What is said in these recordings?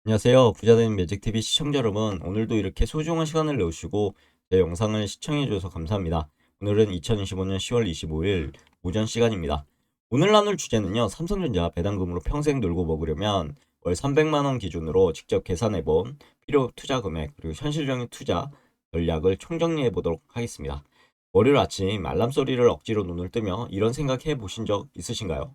안녕하세요. 부자되는 매직TV 시청자 여러분. 오늘도 이렇게 소중한 시간을 내주시고 제 영상을 시청해 주셔서 감사합니다. 오늘은 2025년 10월 25일 오전 시간입니다. 오늘 나눌 주제는요. 삼성전자 배당금으로 평생 놀고 먹으려면 월 300만 원 기준으로 직접 계산해 본 필요 투자 금액 그리고 현실적인 투자 전략을 총정리해 보도록 하겠습니다. 월요일 아침 알람 소리를 억지로 눈을 뜨며 이런 생각해 보신 적 있으신가요?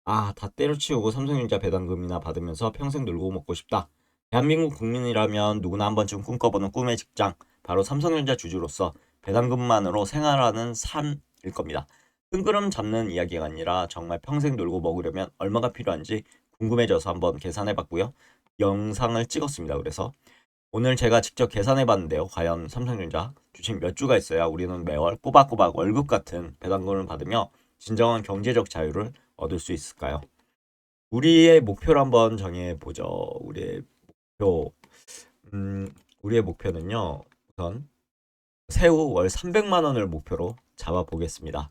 아, 다 때려치우고 삼성전자 배당금이나 받으면서 평생 놀고 먹고 싶다. 대한민국 국민이라면 누구나 한 번쯤 꿈꿔보는 꿈의 직장, 바로 삼성전자 주주로서 배당금만으로 생활하는 삶일 겁니다. 뜬구름 잡는 이야기가 아니라 정말 평생 놀고 먹으려면 얼마가 필요한지 궁금해져서 한번 계산해봤고요. 영상을 찍었습니다. 그래서 오늘 제가 직접 계산해봤는데요. 과연 삼성전자 주식 몇 주가 있어야 우리는 매월 꼬박꼬박 월급 같은 배당금을 받으며 진정한 경제적 자유를 얻을 수 있을까요? 우리의 목표를 한번 정해보죠. 표, 음, 우리의 목표는요. 우선 새우 월 300만 원을 목표로 잡아보겠습니다.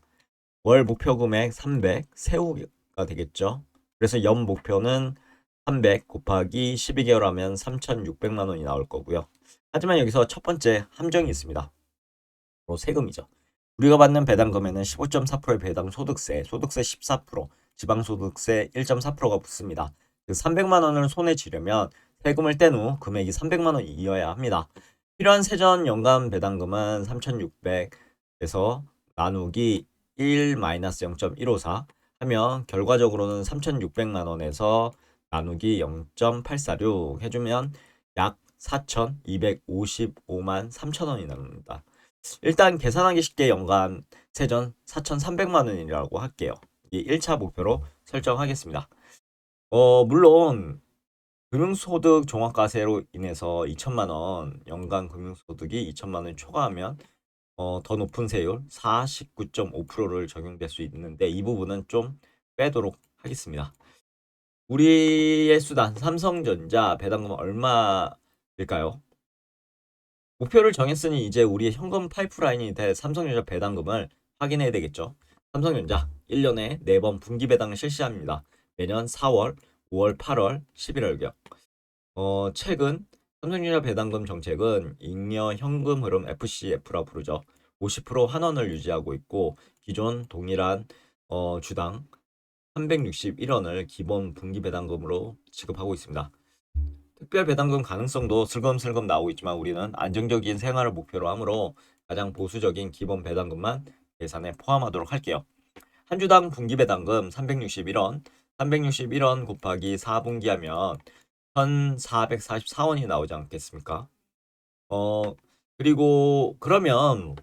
월 목표 금액 300, 새우가 되겠죠. 그래서 연 목표는 300 곱하기 12개월 하면 3,600만 원이 나올 거고요. 하지만 여기서 첫 번째 함정이 있습니다. 바로 세금이죠. 우리가 받는 배당금에는 15.4%의 배당 소득세 14%, 지방소득세 1.4%가 붙습니다. 그 300만 원을 손에 쥐려면 세금을 뗀 후 금액이 300만 원이어야 합니다. 필요한 세전 연간 배당금은 3,600에서 나누기 1-0.154 하면 결과적으로는 3,600만 원에서 나누기 0.846 해주면 약 4,255만 3천 원이 나옵니다. 일단 계산하기 쉽게 연간 세전 4,300만 원이라고 할게요. 이 1차 목표로 설정하겠습니다. 물론 금융소득 종합과세로 인해서 2천만 원 연간 금융소득이 2천만 원 초과하면 더 높은 세율 49.5%를 적용될 수 있는데 이 부분은 좀 빼도록 하겠습니다. 우리의 수단 삼성전자 배당금 얼마일까요? 목표를 정했으니 이제 우리의 현금 파이프라인이 될 삼성전자 배당금을 확인해야 되겠죠. 삼성전자 1년에 4번 분기 배당을 실시합니다. 매년 4월, 5월, 8월, 11월경. 최근 삼성전자 배당금 정책은 잉여 현금 흐름 FCF라 부르죠. 50% 환원을 유지하고 있고 기존 동일한 주당 361원을 기본 분기 배당금으로 지급하고 있습니다. 특별 배당금 가능성도 슬금슬금 나오고 있지만 우리는 안정적인 생활을 목표로 하므로 가장 보수적인 기본 배당금만 계산에 포함하도록 할게요. 한 주당 분기 배당금 361원, 361원 곱하기 4분기 하면 1,444원이 나오지 않겠습니까? 어, 그리고 그러면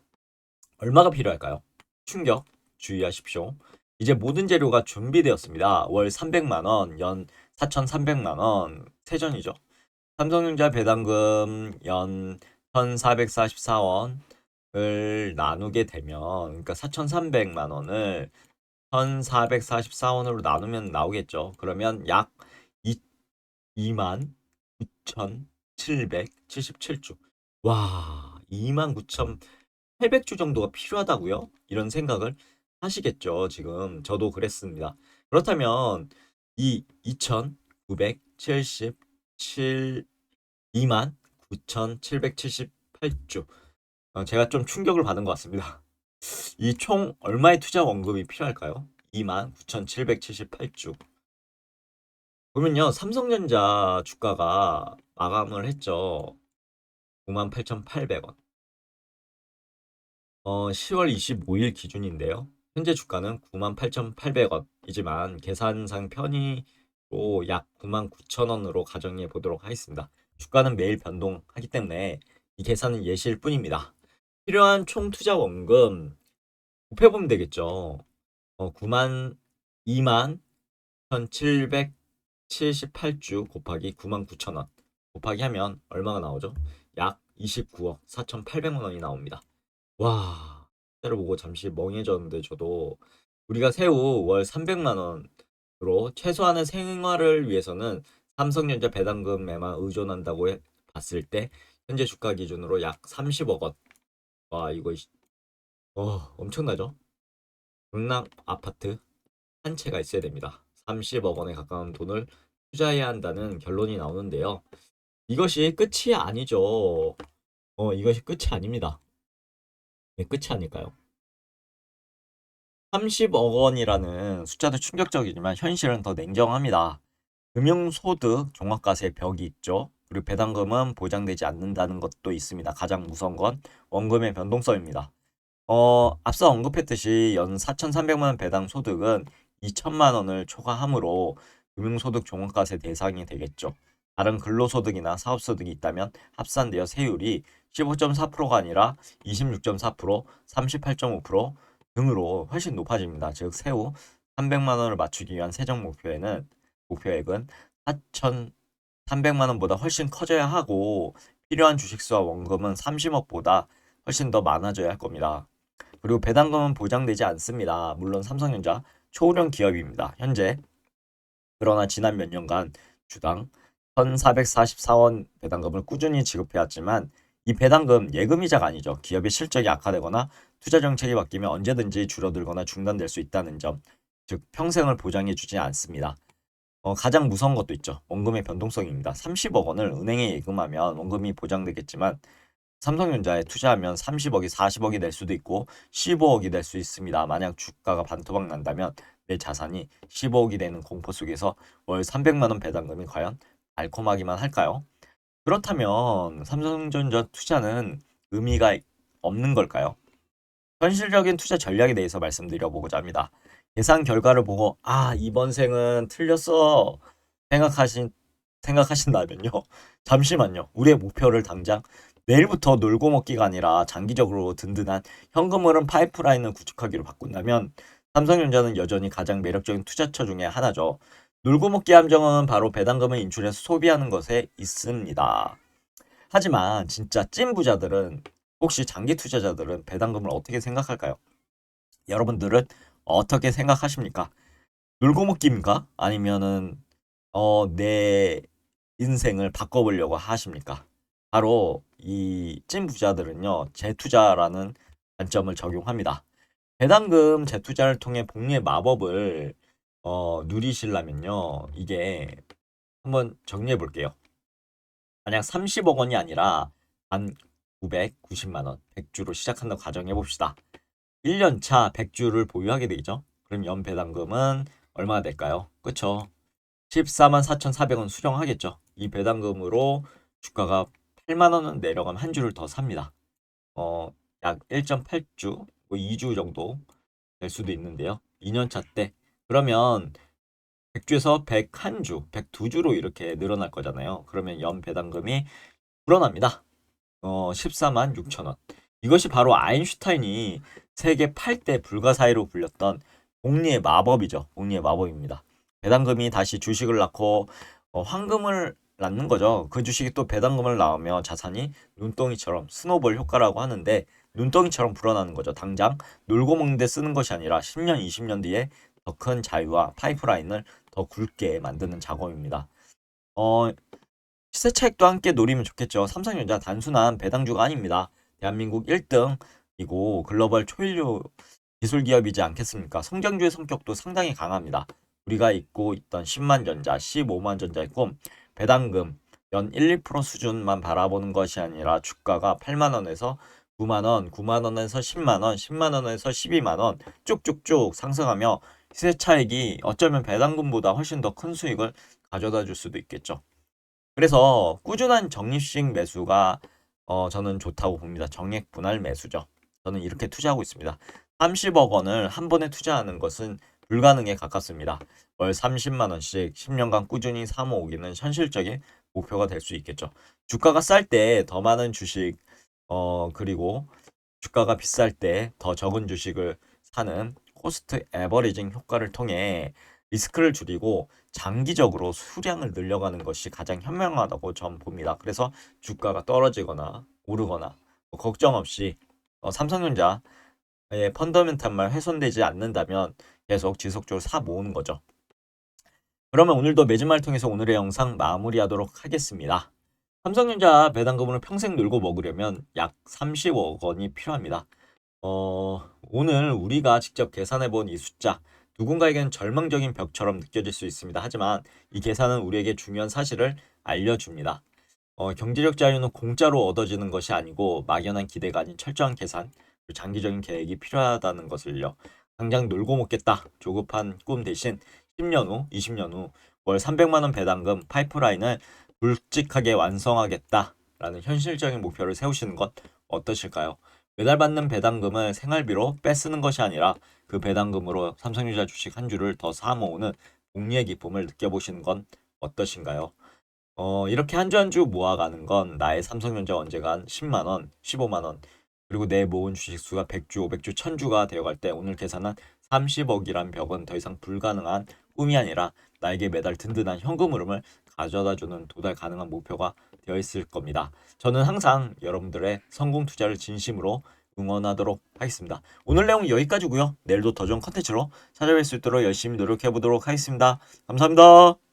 얼마가 필요할까요? 충격 주의하십시오. 이제 모든 재료가 준비되었습니다. 월 300만 원, 연 4,300만 원 세전이죠. 삼성전자 배당금 연 1,444원을 나누게 되면 그러니까 4,300만 원을 1,444원으로 나누면 나오겠죠. 그러면 약 29,777주. 와, 29,800주 정도가 필요하다고요? 이런 생각을 하시겠죠. 지금 저도 그랬습니다. 그렇다면 이 2,977 29,778주. 제가 좀 충격을 받은 것 같습니다. 이 총 얼마의 투자 원금이 필요할까요? 29,778주. 그러면요, 삼성전자 주가가 마감을 했죠. 98,800원. 10월 25일 기준인데요. 현재 주가는 98,800원이지만 계산상 편의로 약 99,000원으로 가정해 보도록 하겠습니다. 주가는 매일 변동하기 때문에 이 계산은 예시일 뿐입니다. 필요한 총 투자 원금 곱해보면 되겠죠. 9만 2만 1,778주 곱하기 99,000원 곱하기 하면 얼마가 나오죠? 약 29억 4,800만 원이 나옵니다. 와, 숫자를 보고 잠시 멍해졌는데 저도 우리가 새우 월 300만 원으로 최소한의 생활을 위해서는 삼성전자 배당금에만 의존한다고 봤을 때 현재 주가 기준으로 약 30억 원. 와, 이거 엄청나죠? 강남 아파트 한 채가 있어야 됩니다. 30억 원에 가까운 돈을 투자해야 한다는 결론이 나오는데요. 이것이 끝이 아니죠. 이것이 끝이 아닙니다. 네, 끝이 아닐까요? 30억 원이라는 숫자도 충격적이지만 현실은 더 냉정합니다. 금융소득 종합과세 벽이 있죠. 그리고 배당금은 보장되지 않는다는 것도 있습니다. 가장 무서운 건 원금의 변동성입니다. 앞서 언급했듯이 연 4,300만 원 배당 소득은 2천만 원을 초과하므로 금융소득 종합과세 대상이 되겠죠. 다른 근로소득이나 사업소득이 있다면 합산되어 세율이 15.4%가 아니라 26.4%, 38.5% 등으로 훨씬 높아집니다. 즉 세후 300만 원을 맞추기 위한 세정 목표액은 4,300만 원보다 훨씬 커져야 하고 필요한 주식수와 원금은 30억보다 훨씬 더 많아져야 할 겁니다. 그리고 배당금은 보장되지 않습니다. 물론 삼성전자 초우령 기업입니다. 현재. 그러나 지난 몇 년간 주당 1,444원 배당금을 꾸준히 지급해왔지만 이 배당금 예금이자가 아니죠. 기업의 실적이 악화되거나 투자 정책이 바뀌면 언제든지 줄어들거나 중단될 수 있다는 점, 즉 평생을 보장해주지 않습니다. 가장 무서운 것도 있죠. 원금의 변동성입니다. 30억 원을 은행에 예금하면 원금이 보장되겠지만 삼성전자에 투자하면 30억이 40억이 될 수도 있고 15억이 될 수 있습니다. 만약 주가가 반토막 난다면 내 자산이 15억이 되는 공포 속에서 월 300만 원 배당금이 과연 달콤하기만 할까요? 그렇다면 삼성전자 투자는 의미가 없는 걸까요? 현실적인 투자 전략에 대해서 말씀드려보고자 합니다. 예상 결과를 보고 이번 생은 틀렸어 생각하신다면요. 잠시만요. 우리의 목표를 당장 내일부터 놀고 먹기가 아니라 장기적으로 든든한 현금 흐름 파이프라인을 구축하기로 바꾼다면 삼성전자는 여전히 가장 매력적인 투자처 중에 하나죠. 놀고 먹기 함정은 바로 배당금을 인출해서 소비하는 것에 있습니다. 하지만 진짜 찐 부자들은 혹시 장기 투자자들은 배당금을 어떻게 생각할까요? 여러분들은 어떻게 생각하십니까? 놀고 먹기입니까? 아니면은 내 인생을 바꿔보려고 하십니까? 바로 이 찐 부자들은요, 재투자라는 관점을 적용합니다. 배당금 재투자를 통해 복리의 마법을 누리시려면요, 이게 한번 정리해 볼게요. 만약 30억 원이 아니라 한 990만 원, 100주로 시작한다고 가정해 봅시다. 1년 차 100주를 보유하게 되죠. 그럼 연 배당금은 얼마나 될까요? 그쵸? 14만 4,400원 수령하겠죠. 이 배당금으로 주가가 8만 원은 내려가면 한 주를 더 삽니다. 약 1.8주, 뭐 2주 정도 될 수도 있는데요. 2년차 때. 그러면 100주에서 101주, 102주로 이렇게 늘어날 거잖아요. 그러면 연 배당금이 불어납니다. 14만 6천 원. 이것이 바로 아인슈타인이 세계 8대 불가사의로 불렸던 복리의 마법이죠. 복리의 마법입니다. 배당금이 다시 주식을 낳고 황금을 낳는 거죠. 그 주식이 또 배당금을 낳으며 자산이 눈덩이처럼 스노볼 효과라고 하는데 눈덩이처럼 불어나는 거죠. 당장 놀고 먹는 데 쓰는 것이 아니라 10년, 20년 뒤에 더 큰 자유와 파이프라인을 더 굵게 만드는 작업입니다. 시세 차익도 함께 노리면 좋겠죠. 삼성전자 단순한 배당주가 아닙니다. 대한민국 1등이고 글로벌 초일류 기술 기업이지 않겠습니까? 성장주의 성격도 상당히 강합니다. 우리가 잊고 있던 10만 전자, 15만 전자의 꿈, 배당금 연 1, 2% 수준만 바라보는 것이 아니라 주가가 8만 원에서 9만 원, 9만 원에서 10만 원, 10만 원에서 12만 원 쭉쭉쭉 상승하며 시세 차익이 어쩌면 배당금보다 훨씬 더 큰 수익을 가져다 줄 수도 있겠죠. 그래서 꾸준한 적립식 매수가 저는 좋다고 봅니다. 정액 분할 매수죠. 저는 이렇게 투자하고 있습니다. 30억 원을 한 번에 투자하는 것은 불가능에 가깝습니다. 월 30만 원씩 10년간 꾸준히 사모으기는 현실적인 목표가 될 수 있겠죠. 주가가 쌀 때 더 많은 주식 그리고 주가가 비쌀 때 더 적은 주식을 사는 코스트 에버리징 효과를 통해 리스크를 줄이고 장기적으로 수량을 늘려가는 것이 가장 현명하다고 전 봅니다. 그래서 주가가 떨어지거나 오르거나 걱정 없이 삼성전자의 펀더멘탈만 훼손되지 않는다면 계속 지속적으로 사 모으는 거죠. 그러면 오늘도 매주말을 통해서 오늘의 영상 마무리하도록 하겠습니다. 삼성전자 배당금으로 평생 놀고 먹으려면 약 30억 원이 필요합니다. 오늘 우리가 직접 계산해 본 이 숫자 누군가에겐 절망적인 벽처럼 느껴질 수 있습니다. 하지만 이 계산은 우리에게 중요한 사실을 알려줍니다. 경제적 자유는 공짜로 얻어지는 것이 아니고 막연한 기대가 아닌 철저한 계산, 그리고 장기적인 계획이 필요하다는 것을요. 당장 놀고 먹겠다. 조급한 꿈 대신 10년 후, 20년 후 월 300만 원 배당금 파이프라인을 굵직하게 완성하겠다라는 현실적인 목표를 세우시는 것 어떠실까요? 매달 받는 배당금을 생활비로 빼쓰는 것이 아니라 그 배당금으로 삼성전자 주식 한 주를 더 사 모으는 복리의 기쁨을 느껴보시는 건 어떠신가요? 이렇게 한 주 한 주 모아가는 건 나의 삼성전자 언제간 10만 원, 15만 원, 그리고 내 모은 주식 수가 100주, 500주, 1000주가 되어갈 때 오늘 계산한 30억이란 벽은 더 이상 불가능한 꿈이 아니라 나에게 매달 든든한 현금 흐름을 가져다주는 도달 가능한 목표가 되어 있을 겁니다. 저는 항상 여러분들의 성공 투자를 진심으로 응원하도록 하겠습니다. 오늘 내용 여기까지고요. 내일도 더 좋은 컨텐츠로 찾아뵐 수 있도록 열심히 노력해 보도록 하겠습니다. 감사합니다.